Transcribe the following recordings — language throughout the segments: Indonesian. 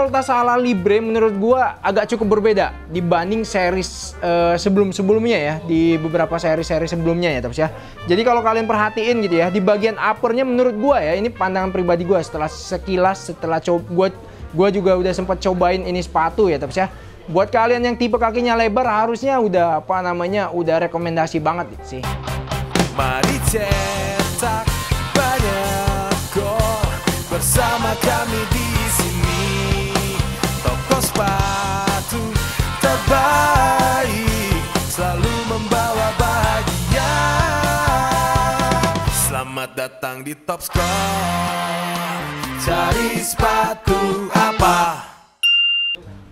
Volta Sala Libre menurut gua agak cukup berbeda dibanding series sebelum-sebelumnya ya, di beberapa seri-seri sebelumnya ya, Tops ya. Jadi kalau kalian perhatiin gitu ya, di bagian uppernya menurut gua ya, ini pandangan pribadi gua setelah sekilas, setelah gua juga udah sempat cobain ini sepatu ya, Tops ya. Buat kalian yang tipe kakinya lebar harusnya udah udah rekomendasi banget sih. Mari cetak banyak gol bersama kami di sini. Toko sepatu terbaik selalu membawa bahagia. Selamat datang di Top Score. Cari sepatu apa?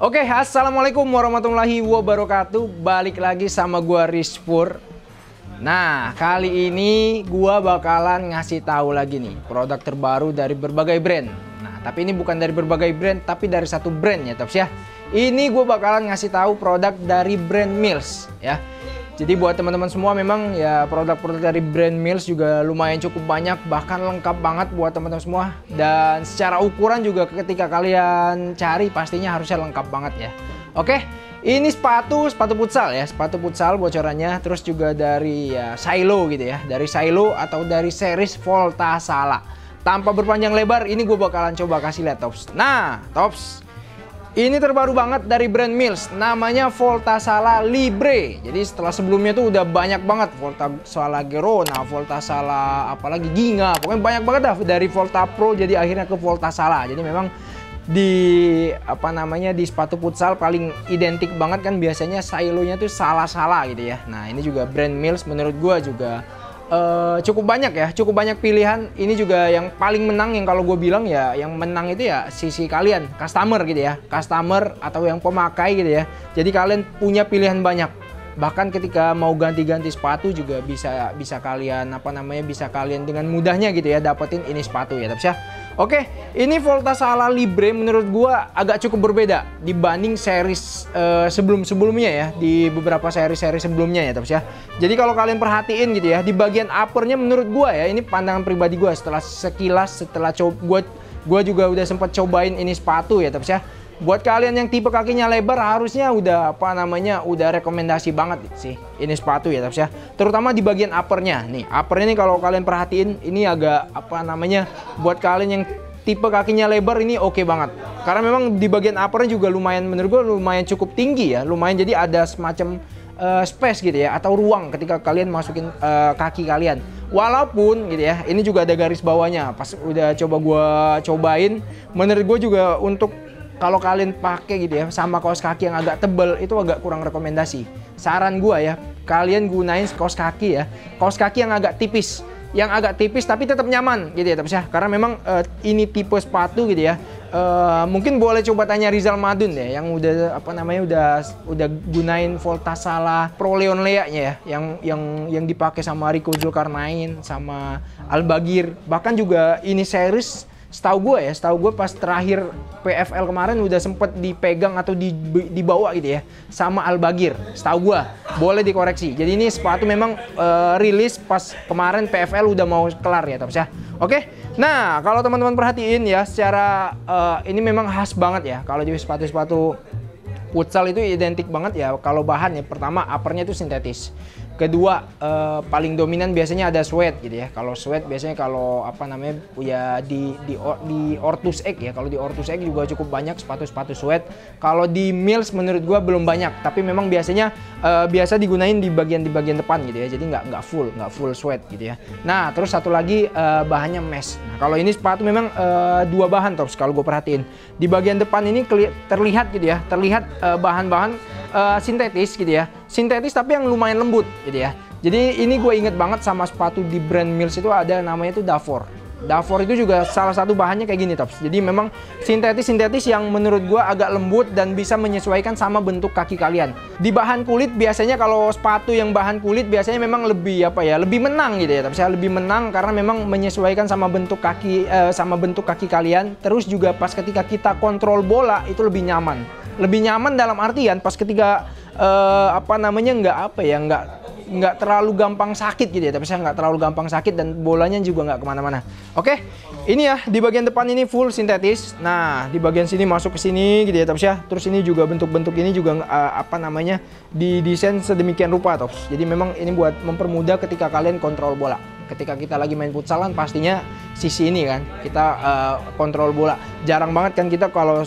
Oke, assalamualaikum warahmatullahi wabarakatuh. Balik lagi sama gua Rizpur. Nah, kali ini gua bakalan ngasih tahu lagi nih produk terbaru dari berbagai brand. Nah, tapi ini bukan dari berbagai brand, tapi dari satu brand ya, Tops ya. Ini gua bakalan ngasih tahu produk dari brand Mills ya. Jadi buat teman-teman semua memang ya produk-produk dari brand Mills juga lumayan cukup banyak, bahkan lengkap banget buat teman-teman semua. Dan secara ukuran juga ketika kalian cari pastinya harusnya lengkap banget ya. Oke, ini sepatu futsal ya, sepatu futsal bocorannya. Terus juga dari ya Silo gitu ya, dari Silo atau dari series Volta Sala. Tanpa berpanjang lebar, ini gue bakalan coba kasih lihat, Tops. Nah, Tops, ini terbaru banget dari brand Mills, namanya Volta Sala Libre. Jadi setelah sebelumnya tuh udah banyak banget Volta Sala Gerona, Volta Sala apalagi Ginga, pokoknya banyak banget dah dari Volta Pro jadi akhirnya ke Volta Sala. Jadi memang di di sepatu futsal paling identik banget kan biasanya silonya tuh Sala gitu ya. Nah, ini juga brand Mills menurut gua juga cukup banyak ya, cukup banyak pilihan. Ini juga yang paling menang, yang kalau gue bilang ya yang menang itu ya sisi kalian, customer gitu ya, customer atau yang pemakai gitu ya. Jadi kalian punya pilihan banyak. Bahkan ketika mau ganti-ganti sepatu juga bisa kalian bisa kalian dengan mudahnya gitu ya dapetin ini sepatu ya, Tops ya. Oke, ini Volta Sala Libre menurut gua agak cukup berbeda dibanding series sebelum-sebelumnya ya, di beberapa seri-seri sebelumnya ya, Tops ya. Jadi kalau kalian perhatiin gitu ya, di bagian uppernya menurut gua ya, ini pandangan pribadi gua setelah sekilas, setelah gua juga udah sempat cobain ini sepatu ya, Tops ya. Buat kalian yang tipe kakinya lebar harusnya udah udah rekomendasi banget sih ini sepatu ya, Tops ya. Terutama di bagian uppernya. Nih, uppernya nih kalau kalian perhatiin ini agak buat kalian yang tipe kakinya lebar ini oke banget. Karena memang di bagian uppernya juga lumayan, menurut gue lumayan cukup tinggi ya. Lumayan, jadi ada semacam space gitu ya, atau ruang ketika kalian masukin kaki kalian. Walaupun gitu ya, ini juga ada garis bawahnya. Pas udah cobain, menurut gue juga untuk kalau kalian pakai gitu ya sama kaos kaki yang agak tebel itu agak kurang rekomendasi. Saran gua ya, kalian gunain kaos kaki ya, kaos kaki yang agak tipis, tapi tetap nyaman gitu ya, Tops ya. Karena memang ini tipe sepatu gitu ya. Mungkin boleh coba tanya Rizal Madun ya, yang udah udah gunain Volta Sala Pro Leon Lea-nya ya, yang dipakai sama Rico Zulkarnain sama Al Baghir. Bahkan juga ini series setahu gue pas terakhir PFL kemarin udah sempet dipegang atau dibawa gitu ya sama Al Baghir, setahu gue. Boleh dikoreksi. Jadi ini sepatu memang rilis pas kemarin PFL udah mau kelar ya, Tops ya. Oke, nah kalau teman-teman perhatiin ya, secara ini memang khas banget ya. Kalau di sepatu-sepatu futsal itu identik banget ya. Kalau bahan ya, pertama uppernya itu sintetis. Kedua, paling dominan biasanya ada sweat gitu ya. Kalau sweat biasanya kalau ya di Ortus X ya. Kalau di Ortus X juga cukup banyak sepatu-sepatu sweat. Kalau di Mills menurut gua belum banyak, tapi memang biasanya biasa digunain di bagian depan gitu ya. Jadi nggak full sweat gitu ya. Nah, terus satu lagi bahannya mesh. Nah, kalau ini sepatu memang dua bahan, Tops, kalau gue perhatiin. Di bagian depan ini terlihat gitu ya, bahan-bahan sintetis gitu ya, sintetis tapi yang lumayan lembut gitu ya. Jadi ini gue inget banget sama sepatu di brand Mills itu ada namanya itu Davor. Davor itu juga salah satu bahannya kayak gini, Tops. Jadi memang sintetis yang menurut gue agak lembut dan bisa menyesuaikan sama bentuk kaki kalian. Di bahan kulit biasanya kalau sepatu yang bahan kulit biasanya memang lebih lebih menang gitu ya, Tops. Lebih menang karena memang menyesuaikan sama bentuk kaki kalian. Terus juga pas ketika kita kontrol bola itu lebih nyaman. Lebih nyaman dalam artian pas ketika nggak terlalu gampang sakit gitu ya, tapi saya nggak terlalu gampang sakit dan bolanya juga nggak kemana-mana. Oke, ini ya di bagian depan ini full sintetis. Nah di bagian sini masuk ke sini gitu ya Tops ya. Terus ini juga bentuk-bentuk ini juga apa namanya didesain sedemikian rupa Tops. Jadi memang ini buat mempermudah ketika kalian kontrol bola. Ketika kita lagi main futsalan pastinya sisi ini kan kita kontrol bola. Jarang banget kan kita kalau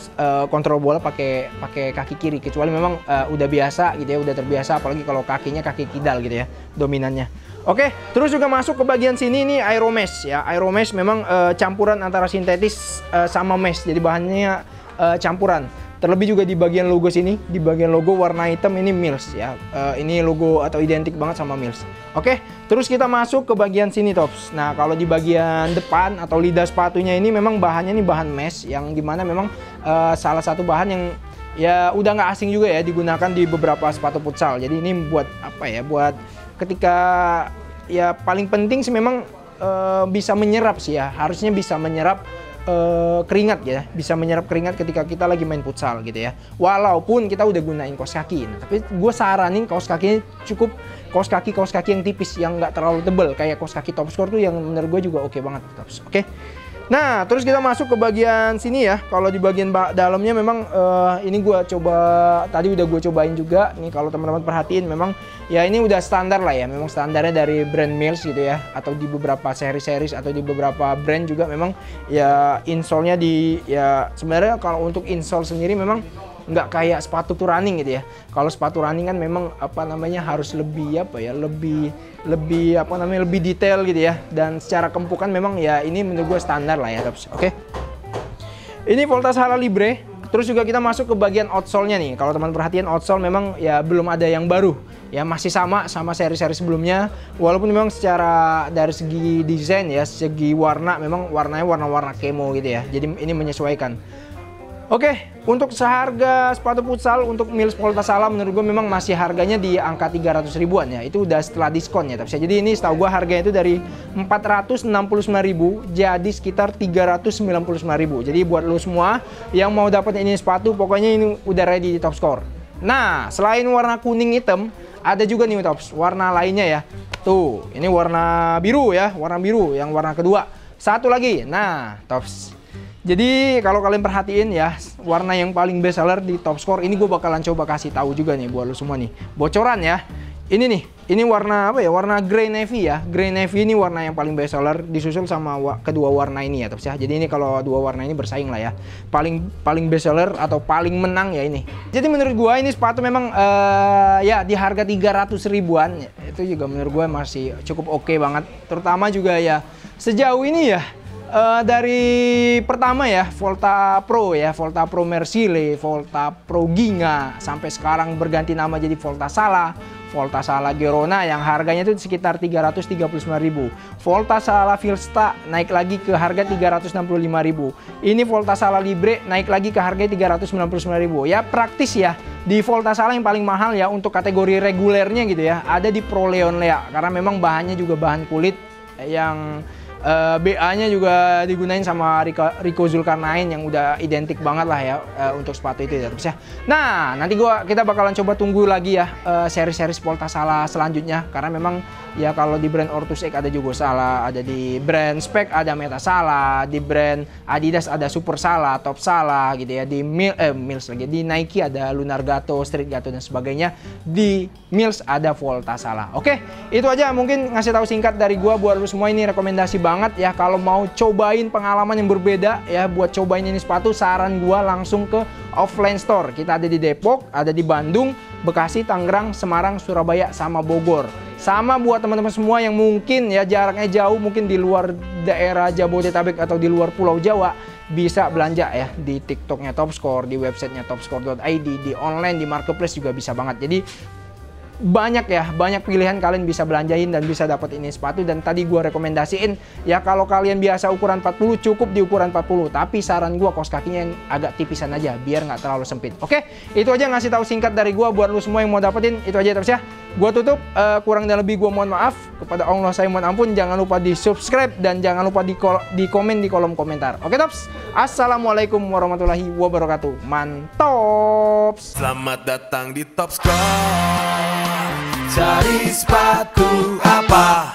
kontrol bola pakai kaki kiri, kecuali memang udah biasa gitu ya, udah terbiasa, apalagi kalau kakinya kaki kidal gitu ya dominannya. Oke, terus juga masuk ke bagian sini ini aeromesh ya. Aeromesh memang campuran antara sintetis sama mesh. Jadi bahannya campuran. Terlebih juga di bagian logo sini, di bagian logo warna hitam ini Mills ya. Ini logo atau identik banget sama Mills. Oke, terus kita masuk ke bagian sini Tops. Nah, kalau di bagian depan atau lidah sepatunya ini memang bahannya ini bahan mesh yang dimana memang salah satu bahan yang ya udah nggak asing juga ya digunakan di beberapa sepatu futsal. Jadi ini buat apa ya? Buat ketika ya paling penting sih memang bisa menyerap sih ya. Harusnya bisa menyerap keringat ya, bisa menyerap keringat ketika kita lagi main futsal gitu ya. Walaupun kita udah gunain kaos kaki, nah, tapi gue saranin kaos kakinya cukup kaos kaki yang tipis, yang nggak terlalu tebel kayak kaos kaki Topscore tuh, yang menurut gue juga oke banget Tops. Oke. Nah, terus kita masuk ke bagian sini ya. Kalau di bagian dalamnya memang ini gue coba tadi udah gue cobain juga. Nih kalau teman-teman perhatiin memang ya ini udah standar lah ya. Memang standarnya dari brand Mills gitu ya. Atau di beberapa seri-series atau di beberapa brand juga memang ya insole-nya di ya sebenarnya kalau untuk insole sendiri memang nggak kayak sepatu running gitu ya. Kalau sepatu running kan memang apa namanya harus lebih apa ya, lebih apa namanya lebih detail gitu ya. Dan secara kempukan memang ya ini menurut gue standar lah ya Tops. Oke. Ini Voltasala Libre. Terus juga kita masuk ke bagian outsole-nya nih. Kalau teman perhatian outsole memang ya belum ada yang baru. Ya masih sama seri-seri sebelumnya. Walaupun memang secara dari segi desain ya, segi warna memang warnanya warna-warna kemo gitu ya. Jadi ini menyesuaikan. Oke, untuk seharga sepatu futsal untuk Mills Voltasala menurut gue memang masih harganya di angka 300 ribuan ya. Itu udah setelah diskon ya. Jadi ini setahu gue harganya itu dari 469.000 jadi sekitar 395.000. Jadi buat lo semua yang mau dapat ini sepatu pokoknya ini udah ready di Topscore. Nah, selain warna kuning hitam ada juga nih Tops warna lainnya ya. Tuh, ini warna biru ya, warna biru yang warna kedua. Satu lagi. Nah, Tops. Jadi kalau kalian perhatiin ya, warna yang paling best seller di Topscore ini gue bakalan coba kasih tahu juga nih buat lo semua nih. Bocoran ya. Ini nih, ini warna apa ya? Warna grey navy ya. Grey navy ini warna yang paling best seller disusul sama kedua warna ini ya, Tops ya. Jadi ini kalau dua warna ini bersaing lah ya. Paling best seller atau paling menang ya ini. Jadi menurut gue ini sepatu memang ya di harga 300 ribuan itu juga menurut gue masih cukup oke banget. Terutama juga ya sejauh ini ya. Dari pertama ya Volta Pro ya, Volta Pro Mersile, Volta Pro Ginga, sampai sekarang berganti nama jadi Voltasala, Voltasala Gerona yang harganya itu sekitar 335.000. Voltasala Filsta naik lagi ke harga 365.000. Ini Voltasala Libre naik lagi ke harga 399.000. Ya praktis ya. Di Voltasala yang paling mahal ya untuk kategori regulernya gitu ya, ada di Pro Leon Lea karena memang bahannya juga bahan kulit yang BA-nya juga digunain sama Rico Zulkarnain yang udah identik banget lah ya untuk sepatu itu ya. Nah, nanti kita bakalan coba tunggu lagi ya seri-seri Voltasala selanjutnya karena memang ya kalau di brand Ortus X ada Jugosala, ada di brand Spec ada Metasala, di brand Adidas ada Supersala, Topsala gitu ya, di Mills lagi, di Nike ada Lunar Gato, Street Gato dan sebagainya, di Mills ada Voltasala. Oke, itu aja mungkin ngasih tahu singkat dari gua buat lu semua. Ini rekomendasi banget ya kalau mau cobain pengalaman yang berbeda ya, buat cobain ini sepatu saran gua langsung ke offline store. Kita ada di Depok, ada di Bandung, Bekasi, Tangerang, Semarang, Surabaya sama Bogor. Sama buat teman-teman semua yang mungkin ya jaraknya jauh, mungkin di luar daerah Jabodetabek atau di luar Pulau Jawa, bisa belanja ya di TikToknya Topscore, di websitenya topscore.id, di online, di marketplace juga bisa banget. Jadi banyak pilihan kalian bisa belanjain dan bisa dapat ini sepatu. Dan tadi gua rekomendasiin ya kalau kalian biasa ukuran 40 cukup di ukuran 40, tapi saran gua kaos kakinya yang agak tipisan aja biar nggak terlalu sempit. Oke, itu aja ngasih tahu singkat dari gua buat lu semua yang mau dapetin. Itu aja Terus ya. Gua tutup, kurang dan lebih gua mohon maaf. Kepada Allah saya mohon ampun. Jangan lupa di subscribe dan jangan lupa di komen di kolom komentar. Oke Tops, assalamualaikum warahmatullahi wabarakatuh. Mantap. Selamat datang di Topscore. Cari sepatu apa?